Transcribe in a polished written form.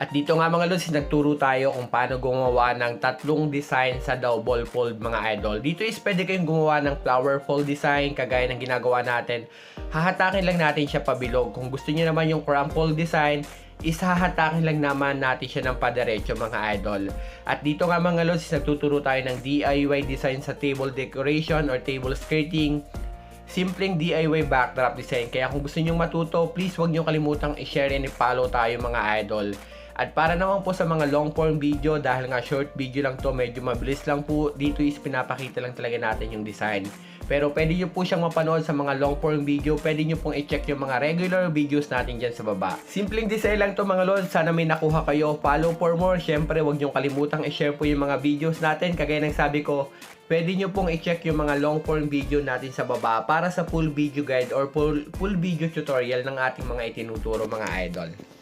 At dito nga mga lods, nagturo tayo kung paano gumawa ng tatlong design sa double fold mga idol. Dito is pwede kayong gumawa ng flower fold design kagaya ng ginagawa natin. Hahatakin lang natin siya pabilog. Kung gusto niyo naman yung crumple design, isahatakin lang naman natin siya ng padiretso mga idol. At dito nga mga lods, nagtuturo tayo ng DIY design sa table decoration or table skirting. Simpleng DIY backdrop design. Kaya kung gusto niyo matuto, please huwag niyo kalimutang i-share and i-follow tayo mga idol. At para naman po sa mga long form video, dahil nga short video lang to, medyo mabilis lang po, dito is pinapakita lang talaga natin yung design. Pero pwede nyo po siyang mapanood sa mga long form video, pwede nyo pong i-check yung mga regular videos natin dyan sa baba. Simpleng design lang to mga lods, sana may nakuha kayo. Follow for more, syempre huwag nyo kalimutang i-share po yung mga videos natin. Kagaya ng sabi ko, pwede nyo pong i-check yung mga long form video natin sa baba para sa full video guide or full video tutorial ng ating mga itinuturo mga idol.